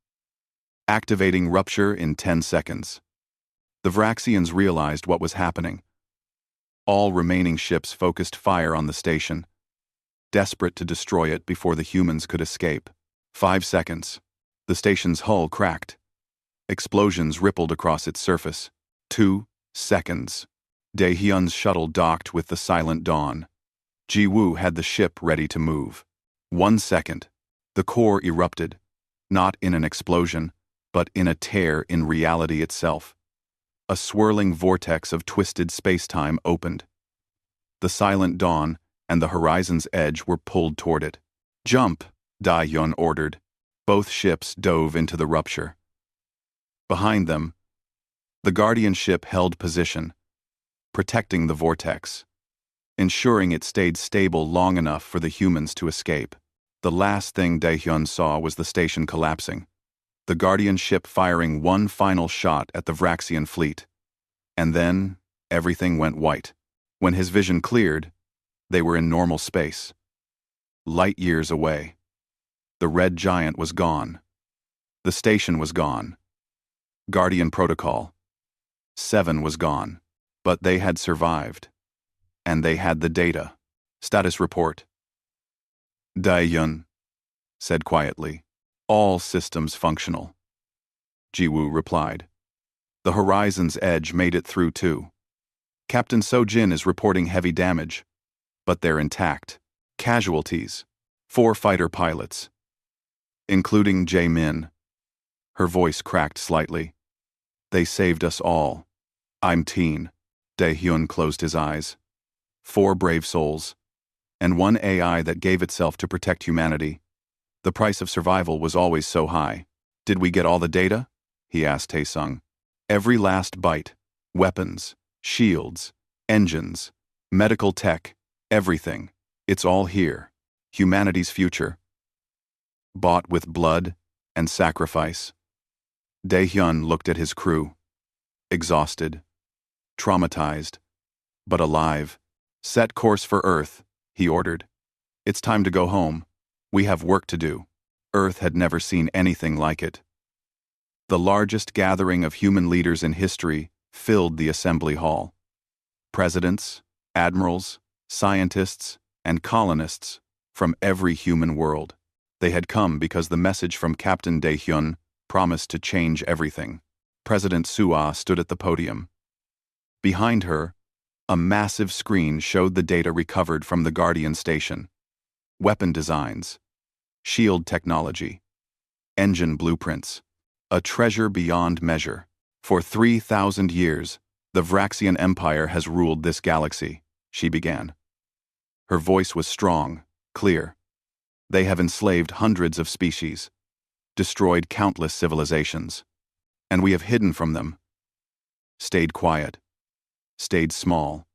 Activating rupture in 10 seconds. The Vraxians realized what was happening. All remaining ships focused fire on the station, desperate to destroy it before the humans could escape. 5 seconds. The station's hull cracked. Explosions rippled across its surface. 2 seconds. Daehyun's shuttle docked with the silent dawn. Ji-woo had the ship ready to move. 1 second. The core erupted, not in an explosion, but in a tear in reality itself. A swirling vortex of twisted space-time opened. The silent dawn and the horizon's edge were pulled toward it. Jump, Daehyun ordered. Both ships dove into the rupture. Behind them, the Guardian ship held position, protecting the vortex, ensuring it stayed stable long enough for the humans to escape. The last thing Daehyun saw was the station collapsing, the Guardian ship firing one final shot at the Vraxian fleet. And then, everything went white. When his vision cleared, they were in normal space. Light years away. The red giant was gone. The station was gone. Guardian Protocol 7 was gone. But they had survived. And they had the data. Status report. Daehyun said quietly. All systems functional. Jiwoo replied. The Horizon's Edge made it through too. Captain Sojin is reporting heavy damage, but they're intact. Casualties. 4 fighter pilots, including Jae-min. Her voice cracked slightly. They saved us all. I'm Teen. Daehyun closed his eyes. 4 brave souls, and 1 AI that gave itself to protect humanity. The price of survival was always so high. Did we get all the data? He asked Taesung. Every last byte. Weapons, shields, engines, medical tech, everything. It's all here. Humanity's future. Bought with blood and sacrifice. Daehyun looked at his crew. Exhausted. Traumatized. But alive. Set course for Earth, he ordered. It's time to go home. We have work to do. Earth had never seen anything like it. The largest gathering of human leaders in history filled the assembly hall. Presidents, admirals, scientists, and colonists from every human world. They had come because the message from Captain Daehyun promised to change everything. President Sua stood at the podium. Behind her, a massive screen showed the data recovered from the Guardian station. Weapon designs, shield technology, engine blueprints, a treasure beyond measure. For 3,000 years, the Vraxian Empire has ruled this galaxy, she began. Her voice was strong, clear. They have enslaved hundreds of species, destroyed countless civilizations, and we have hidden from them. Stayed quiet, stayed small,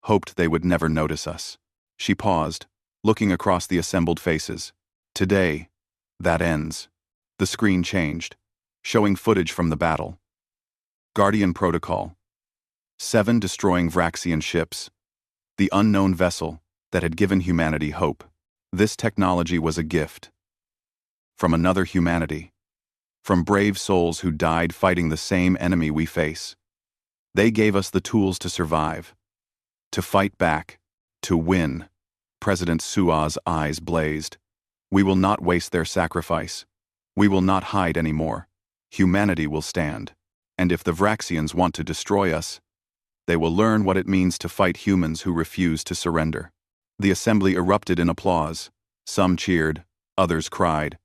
hoped they would never notice us. She paused, looking across the assembled faces. Today, that ends. The screen changed, showing footage from the battle. Guardian Protocol 7 destroying Vraxian ships, the unknown vessel that had given humanity hope. This technology was a gift. From another humanity. From brave souls who died fighting the same enemy we face. They gave us the tools to survive, to fight back, to win. President Sua's eyes blazed. We will not waste their sacrifice. We will not hide anymore. Humanity will stand. And if the Vraxians want to destroy us, they will learn what it means to fight humans who refuse to surrender. The assembly erupted in applause. Some cheered, others cried.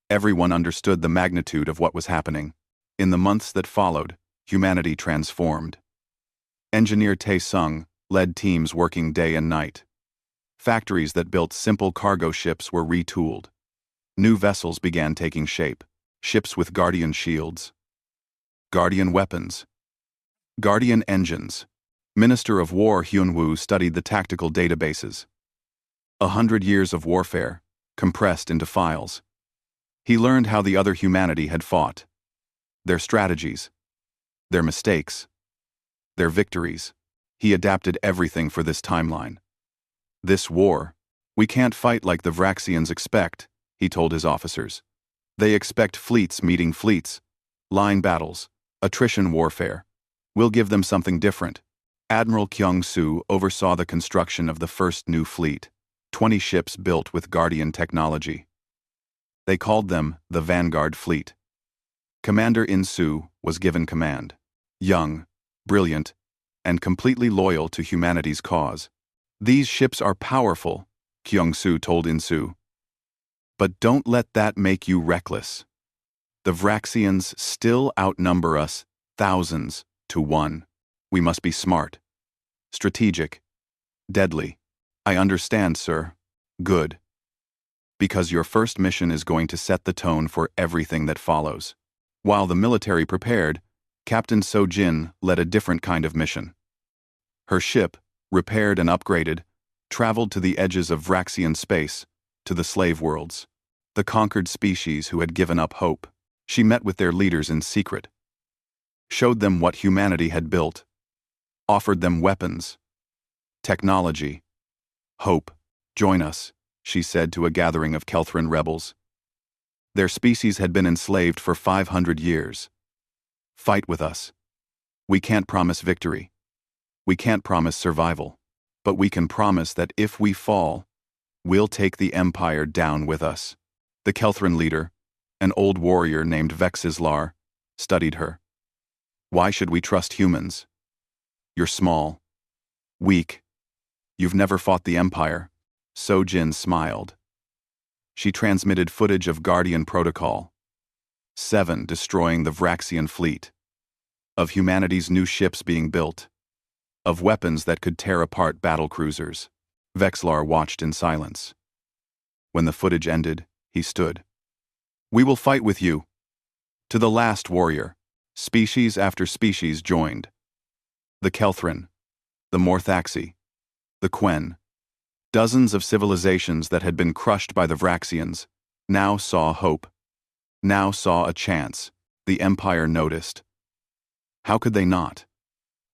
Everyone understood the magnitude of what was happening. In the months that followed, humanity transformed. Engineer Taesung led teams working day and night. Factories that built simple cargo ships were retooled. New vessels began taking shape, ships with Guardian shields, Guardian weapons, Guardian engines. Minister of War Hyun-woo studied the tactical databases. 100 years of warfare, compressed into files. He learned how the other humanity had fought. Their strategies, their mistakes, their victories. He adapted everything for this timeline. This war, we can't fight like the Vraxians expect, he told his officers. They expect fleets meeting fleets, line battles, attrition warfare. We'll give them something different. Admiral Kyung-soo oversaw the construction of the first new fleet, 20 ships built with Guardian technology. They called them the Vanguard Fleet. Commander In-soo was given command. Young, brilliant, and completely loyal to humanity's cause. These ships are powerful, Kyung-soo told In-soo. But don't let that make you reckless. The Vraxians still outnumber us thousands to 1. We must be smart, strategic, deadly. I understand, sir. Good. Because your first mission is going to set the tone for everything that follows. While the military prepared, Captain So-jin led a different kind of mission. Her ship, repaired and upgraded, traveled to the edges of Vraxian space, to the slave worlds. The conquered species who had given up hope. She met with their leaders in secret, showed them what humanity had built, offered them weapons, technology, hope. Join us, she said to a gathering of Kelthran rebels. Their species had been enslaved for 500 years. Fight with us. We can't promise victory. We can't promise survival. But we can promise that if we fall, we'll take the Empire down with us. The Kelthran leader, an old warrior named Vexislar, studied her. Why should we trust humans? You're small, weak. You've never fought the Empire. So-jin smiled. She transmitted footage of Guardian Protocol 7 destroying the Vraxian fleet, of humanity's new ships being built, of weapons that could tear apart battlecruisers. Vexlar watched in silence. When the footage ended, he stood. We will fight with you. To the last warrior, species after species joined. The Kelthran, the Morthaxi, the Quen. Dozens of civilizations that had been crushed by the Vraxians now saw hope, now saw a chance. The Empire noticed. How could they not?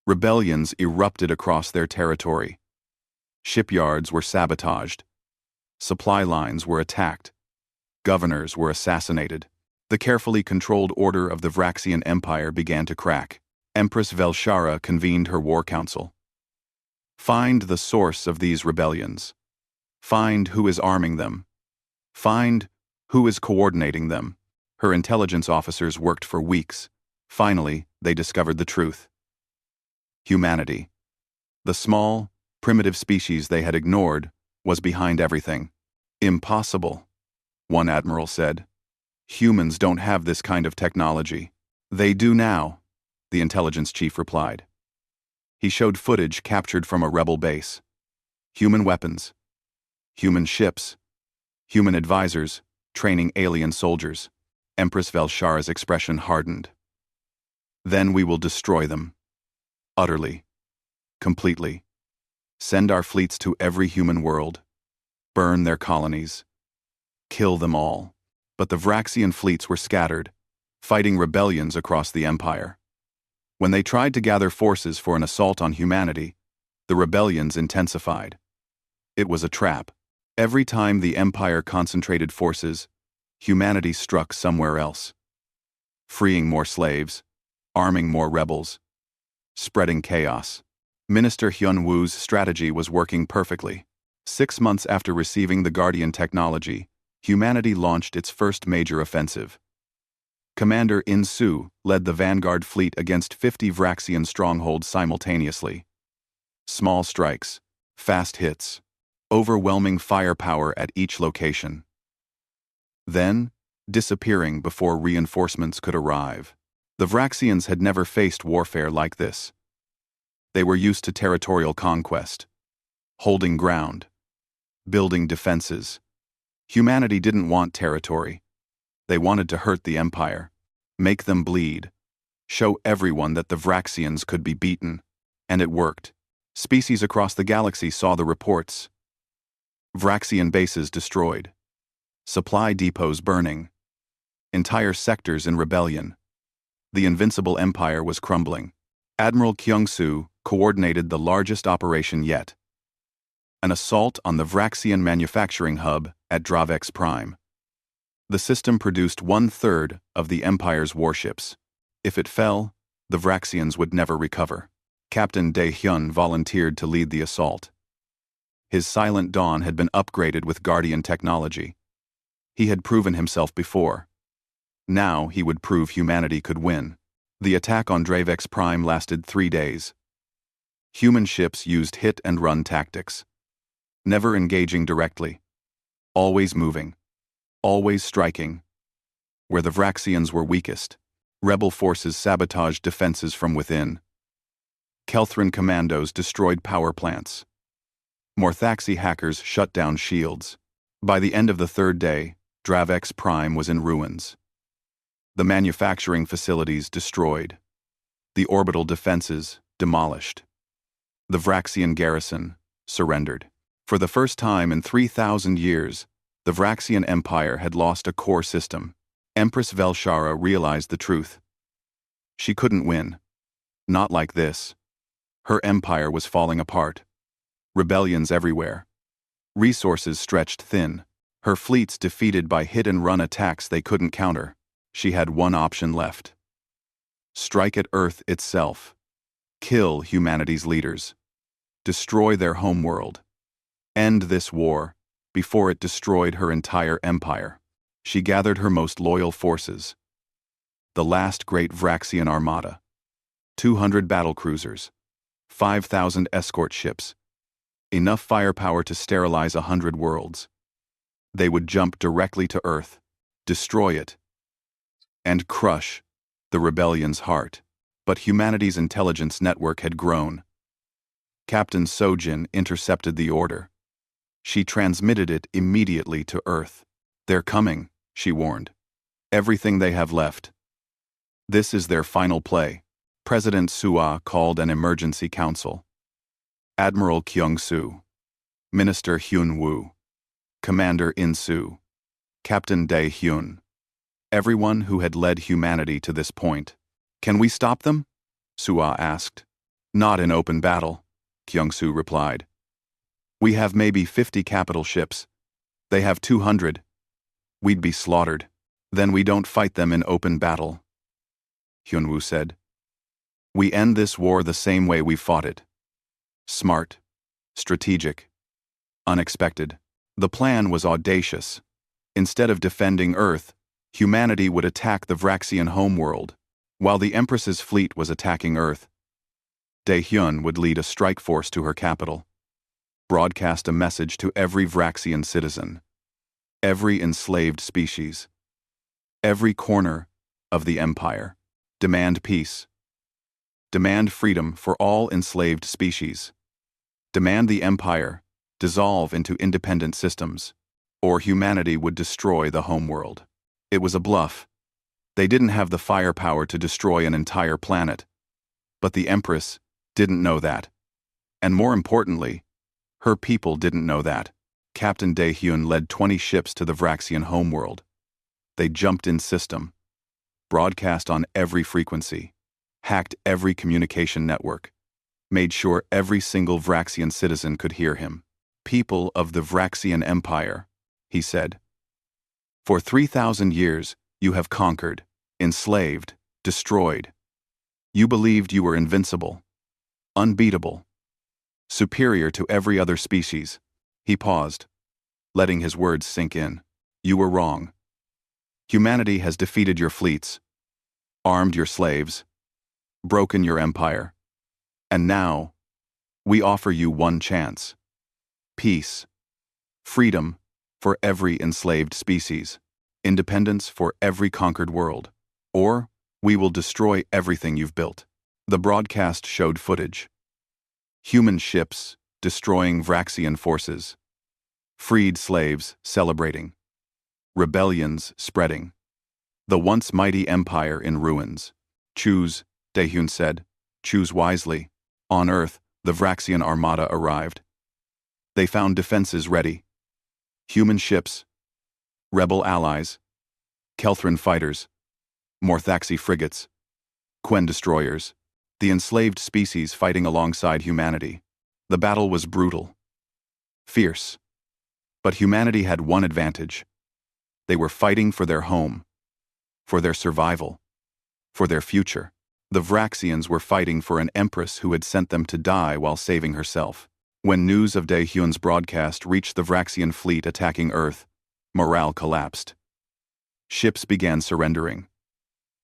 Rebellions erupted across their territory. Shipyards were sabotaged. Supply lines were attacked. Governors were assassinated. The carefully controlled order of the Vraxian Empire began to crack. Empress Velshara convened her war council. Find the source of these rebellions. Find who is arming them. Find who is coordinating them. Her intelligence officers worked for weeks. Finally, they discovered the truth. Humanity, the small, primitive species they had ignored, was behind everything. Impossible, one admiral said. Humans don't have this kind of technology. They do now, the intelligence chief replied. He showed footage captured from a rebel base. Human weapons, human ships, human advisors, training alien soldiers. Empress Velshara's expression hardened. Then we will destroy them. Utterly. Completely. Send our fleets to every human world. Burn their colonies. Kill them all. But the Vraxian fleets were scattered, fighting rebellions across the Empire. When they tried to gather forces for an assault on humanity, the rebellions intensified. It was a trap. Every time the Empire concentrated forces, humanity struck somewhere else. Freeing more slaves, arming more rebels, spreading chaos. Minister Hyun-woo's strategy was working perfectly. 6 months after receiving the Guardian technology, humanity launched its first major offensive. Commander In-soo led the Vanguard fleet against 50 Vraxian strongholds simultaneously. Small strikes, fast hits, overwhelming firepower at each location. Then, disappearing before reinforcements could arrive. The Vraxians had never faced warfare like this. They were used to territorial conquest, holding ground, building defenses. Humanity didn't want territory. They wanted to hurt the Empire, make them bleed, show everyone that the Vraxians could be beaten. And it worked. Species across the galaxy saw the reports. Vraxian bases destroyed. Supply depots burning. Entire sectors in rebellion. The invincible Empire was crumbling. Admiral Kyung-soo coordinated the largest operation yet. An assault on the Vraxian manufacturing hub at Dravex Prime. The system produced 1/3 of the Empire's warships. If it fell, the Vraxians would never recover. Captain Dae-hyun volunteered to lead the assault. His Silent Dawn had been upgraded with Guardian technology. He had proven himself before. Now he would prove humanity could win. The attack on Dravex Prime lasted 3 days. Human ships used hit-and-run tactics. Never engaging directly. Always moving. Always striking. Where the Vraxians were weakest, rebel forces sabotaged defenses from within. Kelthran commandos destroyed power plants. Morthaxi hackers shut down shields. By the end of the third day, Dravex Prime was in ruins. The manufacturing facilities destroyed. The orbital defenses demolished. The Vraxian garrison surrendered. For the first time in 3,000 years, the Vraxian Empire had lost a core system. Empress Velshara realized the truth. She couldn't win. Not like this. Her empire was falling apart. Rebellions everywhere. Resources stretched thin. Her fleets defeated by hit-and-run attacks they couldn't counter. She had one option left. Strike at Earth itself. Kill humanity's leaders. Destroy their homeworld. End this war before it destroyed her entire empire. She gathered her most loyal forces. The last great Vraxian armada. 200 battlecruisers. 5,000 escort ships. Enough firepower to sterilize 100 worlds. They would jump directly to Earth, destroy it, and crush the rebellion's heart. But humanity's intelligence network had grown. Captain Sojin intercepted the order. She transmitted it immediately to Earth. They're coming, she warned. Everything they have left. This is their final play. President Sua called an emergency council. Admiral Kyung-soo, Minister Hyun-woo, Commander In-soo, Captain Dae-hyun. Everyone who had led humanity to this point. Can we stop them? Sua asked. Not in open battle, Kyung-soo replied. We have maybe 50 capital ships. They have 200. We'd be slaughtered. Then we don't fight them in open battle. Hyun-woo said. We end this war the same way we fought it. Smart. Strategic. Unexpected. The plan was audacious. Instead of defending Earth, humanity would attack the Vraxian homeworld, while the Empress's fleet was attacking Earth. Dae-hyun would lead a strike force to her capital. Broadcast a message to every Vraxian citizen. Every enslaved species. Every corner of the empire. Demand peace. Demand freedom for all enslaved species. Demand the empire dissolve into independent systems, or humanity would destroy the homeworld. It was a bluff. They didn't have the firepower to destroy an entire planet. But the Empress didn't know that. And more importantly, her people didn't know that. Captain Dae-hyun led 20 ships to the Vraxian homeworld. They jumped in system, broadcast on every frequency, hacked every communication network, made sure every single Vraxian citizen could hear him. People of the Vraxian Empire, he said. For 3,000 years, you have conquered, enslaved, destroyed. You believed you were invincible, unbeatable, superior to every other species. He paused, letting his words sink in. You were wrong. Humanity has defeated your fleets, armed your slaves, broken your empire. And now, we offer you one chance. Peace. Freedom for every enslaved species. Independence for every conquered world. Or, we will destroy everything you've built. The broadcast showed footage. Human ships destroying Vraxian forces. Freed slaves celebrating. Rebellions spreading. The once mighty empire in ruins. Choose, Dae-hyun said. Choose wisely. On Earth, the Vraxian armada arrived. They found defenses ready. Human ships, rebel allies, Kelthran fighters, Morthaxi frigates, Quen destroyers, the enslaved species fighting alongside humanity. The battle was brutal, fierce. But humanity had one advantage. They were fighting for their home, for their survival, for their future. The Vraxians were fighting for an empress who had sent them to die while saving herself. When news of Dae-hyun's broadcast reached the Vraxian fleet attacking Earth, morale collapsed. Ships began surrendering.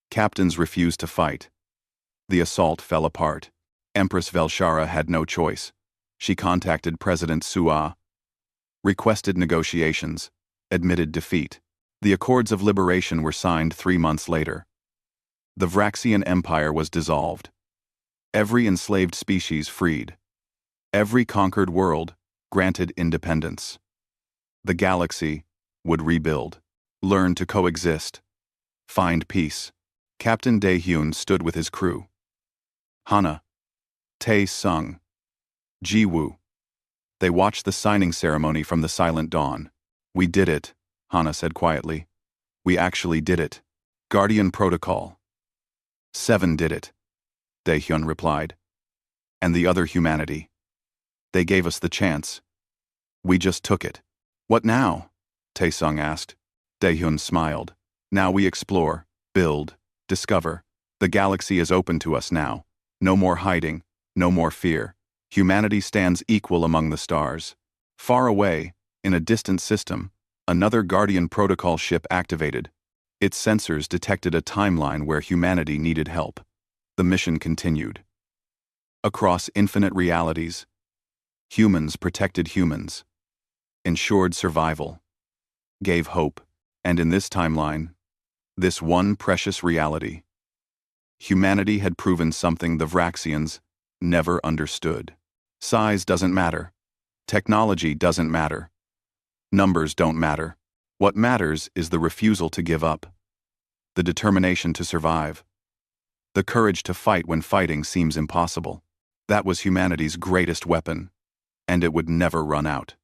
Captains refused to fight. The assault fell apart. Empress Velshara had no choice. She contacted President Sua, requested negotiations, admitted defeat. The Accords of Liberation were signed 3 months later. The Vraxian Empire was dissolved. Every enslaved species freed. Every conquered world granted independence. The galaxy would rebuild, learn to coexist, find peace. Captain Dae-hyun stood with his crew. Hana, Tae-sung, Ji-woo. They watched the signing ceremony from the silent dawn. We did it, Hana said quietly. We actually did it. Guardian Protocol. 7 did it, Dae-hyun replied. And the other humanity. They gave us the chance. We just took it. What now? Tae-sung asked. Dae-hyun smiled. Now we explore, build, discover. The galaxy is open to us now. No more hiding, no more fear. Humanity stands equal among the stars. Far away, in a distant system, another Guardian Protocol ship activated. Its sensors detected a timeline where humanity needed help. The mission continued. Across infinite realities, humans protected humans, ensured survival, gave hope, and in this timeline, this one precious reality, humanity had proven something the Vraxians never understood. Size doesn't matter. Technology doesn't matter. Numbers don't matter. What matters is the refusal to give up, the determination to survive, the courage to fight when fighting seems impossible. That was humanity's greatest weapon, and it would never run out.